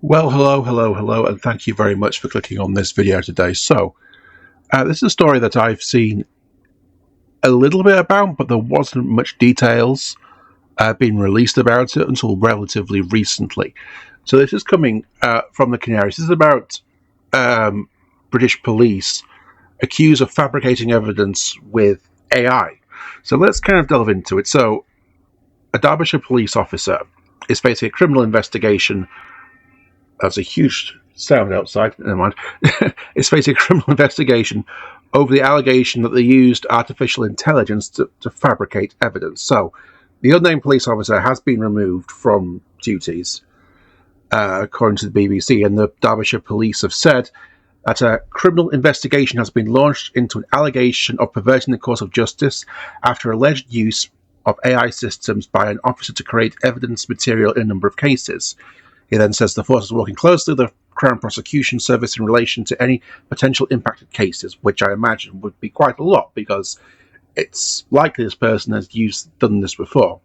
Well, hello, and thank you very much for clicking on this video today. This is a story that I've seen a little bit about, but there wasn't much details being released about it until relatively recently. So this is coming from the Canaries. This is about um, British police accused of fabricating evidence with AI. So let's kind of delve into it. So a Derbyshire police officer is facing a criminal investigation. That's a huge sound outside. Never mind. Is facing a criminal investigation over the allegation that they used artificial intelligence to fabricate evidence. So, the unnamed police officer has been removed from duties, according to the BBC, and the Derbyshire police have said that a criminal investigation has been launched into an allegation of perverting the course of justice after alleged use of AI systems by an officer to create evidence material in a number of cases. He then says the force is working closely with the Crown Prosecution Service in relation to any potential impacted cases, which I imagine would be quite a lot because it's likely this person has done this before.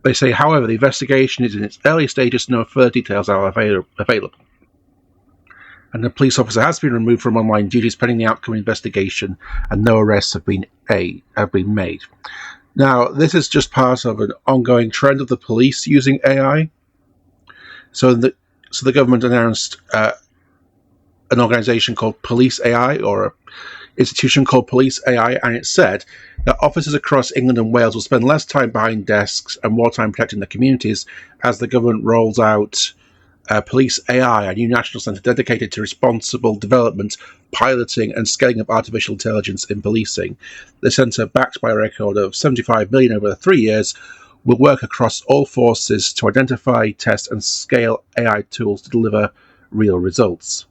They say, however, the investigation is in its early stages, no further details are available. And the police officer has been removed from online duties pending the outcome of the investigation, and no arrests have been made. Now, this is just part of an ongoing trend of the police using AI. So the government announced an organisation called Police AI, or an institution called Police AI, and it said that officers across England and Wales will spend less time behind desks and more time protecting their communities as the government rolls out Police AI, a new national centre dedicated to responsible development, piloting and scaling of artificial intelligence in policing. The centre, backed by a record of 75 million over 3 years, will work across all forces to identify, test and scale AI tools to deliver real results.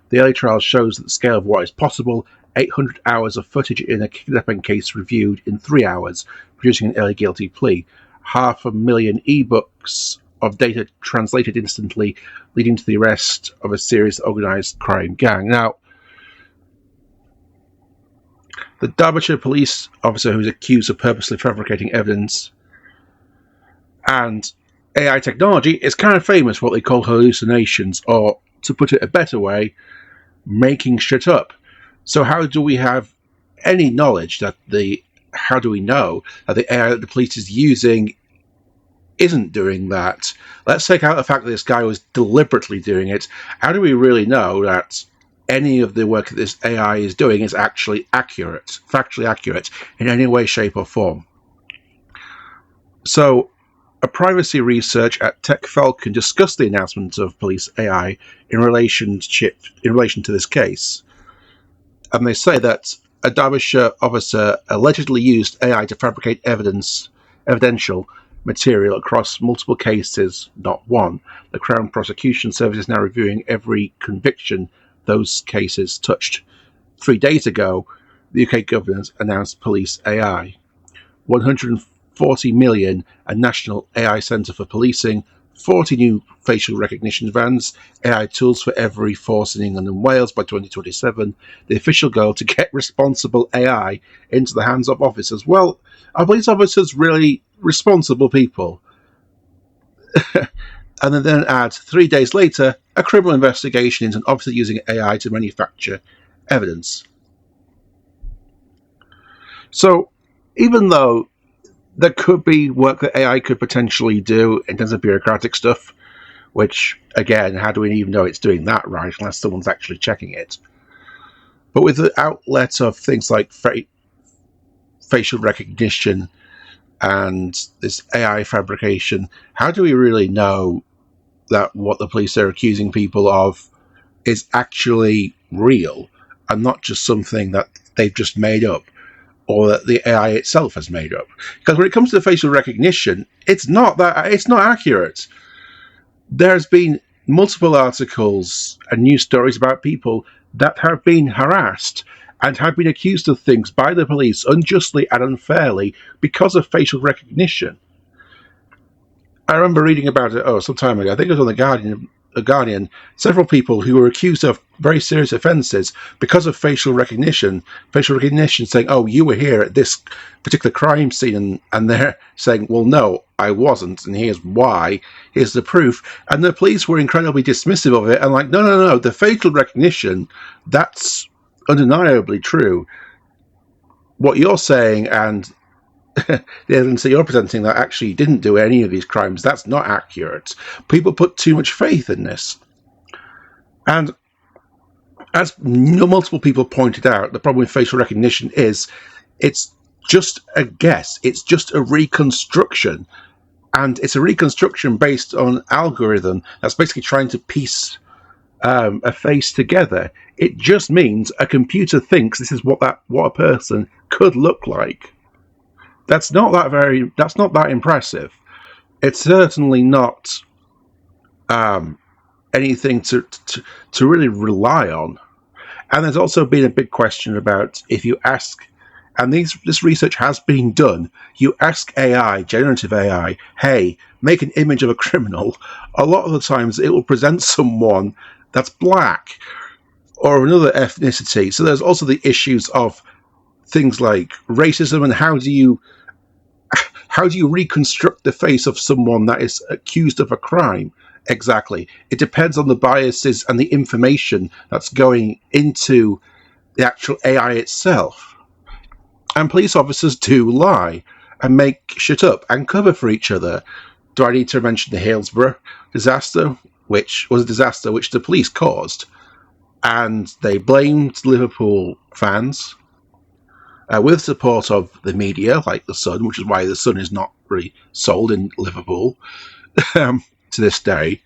The early trial shows that the scale of what is possible: 800 hours of footage in a kidnapping case reviewed in 3 hours, producing an early guilty plea. 500,000 e-books of data translated instantly, leading to the arrest of a serious organised crime gang. Now, the Derbyshire police officer who is accused of purposely fabricating evidence and AI technology is kind of famous for what they call hallucinations, or, to put it a better way, making shit up. So how do we have any knowledge that how do we know that the AI that the police is using isn't doing that? Let's take out the fact that this guy was deliberately doing it. How do we really know that any of the work that this AI is doing is actually accurate, factually accurate, in any way, shape, or form? So, a privacy research at Tech Falcon discussed the announcement of police AI in relation to this case, and they say that a Derbyshire officer allegedly used AI to fabricate evidential material across multiple cases, not one. The Crown Prosecution Service is now reviewing every conviction those cases touched. 3 days ago, the UK government announced police AI. 140 million, a national AI centre for policing, 40 new facial recognition vans, AI tools for every force in England and Wales by 2027, the official goal to get responsible AI into the hands of officers. Well, are police officers really responsible people? And then add 3 days later, a criminal investigation into an officer using AI to manufacture evidence. So, even though there could be work that AI could potentially do in terms of bureaucratic stuff, which, again, how do we even know it's doing that right unless someone's actually checking it? But with the outlet of things like facial recognition and this AI fabrication, how do we really know that what the police are accusing people of is actually real and not just something that they've just made up, or that the AI itself has made up? Because when it comes to facial recognition, it's not accurate. There's been multiple articles and news stories about people that have been harassed and have been accused of things by the police unjustly and unfairly because of facial recognition. I remember reading about it some time ago. I think it was on The Guardian. Guardian, several people who were accused of very serious offences because of facial recognition. Facial recognition saying, "Oh, you were here at this particular crime scene," and they're saying, "Well, no, I wasn't, and here's why. Here's the proof." And the police were incredibly dismissive of it and like, "No, no, no, the facial recognition, that's undeniably true. What you're saying and the evidence that you're presenting that actually didn't do any of these crimes, that's not accurate." People put too much faith in this. And as multiple people pointed out, the problem with facial recognition is it's just a guess. It's just a reconstruction. And it's a reconstruction based on algorithm that's basically trying to piece a face together. It just means a computer thinks this is what a person could look like. That's not that impressive. It's certainly not anything to really rely on. And there's also been a big question about if you ask, and this research has been done, you ask AI, generative AI, hey, make an image of a criminal, a lot of the times it will present someone that's black or another ethnicity. So there's also the issues of things like racism and how do you reconstruct the face of someone that is accused of a crime? Exactly. It depends on the biases and the information that's going into the actual AI itself. And police officers do lie and make shit up and cover for each other. Do I need to mention the Hillsborough disaster, which was a disaster which the police caused? And they blamed Liverpool fans with support of the media, like The Sun, which is why The Sun is not really sold in Liverpool to this day.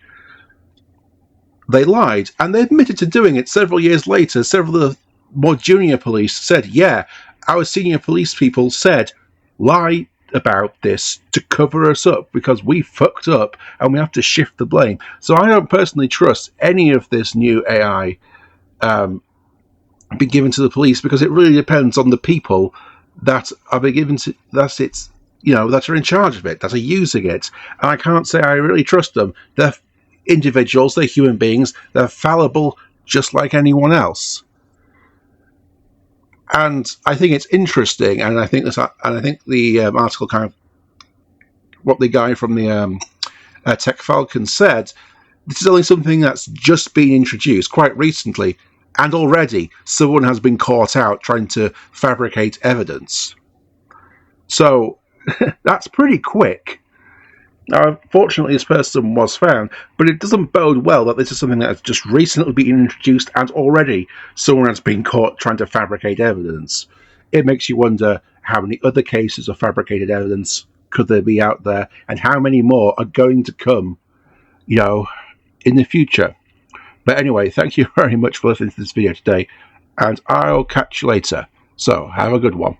They lied, and they admitted to doing it several years later. Several of the more junior police said, yeah, our senior police people said, lie about this to cover us up because we fucked up and we have to shift the blame. So I don't personally trust any of this new AI be given to the police because it really depends on the people that are being given to, that are in charge of it, that are using it. And I can't say I really trust them. They're individuals, they're human beings, they're fallible just like anyone else. And I think it's interesting, and I think the article kind of what the guy from the Tech Falcon said. This is only something that's just been introduced quite recently, and already someone has been caught out trying to fabricate evidence. So that's pretty quick. Now, fortunately, this person was found, but it doesn't bode well that this is something that has just recently been introduced and already someone has been caught trying to fabricate evidence. It makes you wonder how many other cases of fabricated evidence could there be out there, and how many more are going to come, in the future. But anyway, thank you very much for listening to this video today, and I'll catch you later. So, have a good one.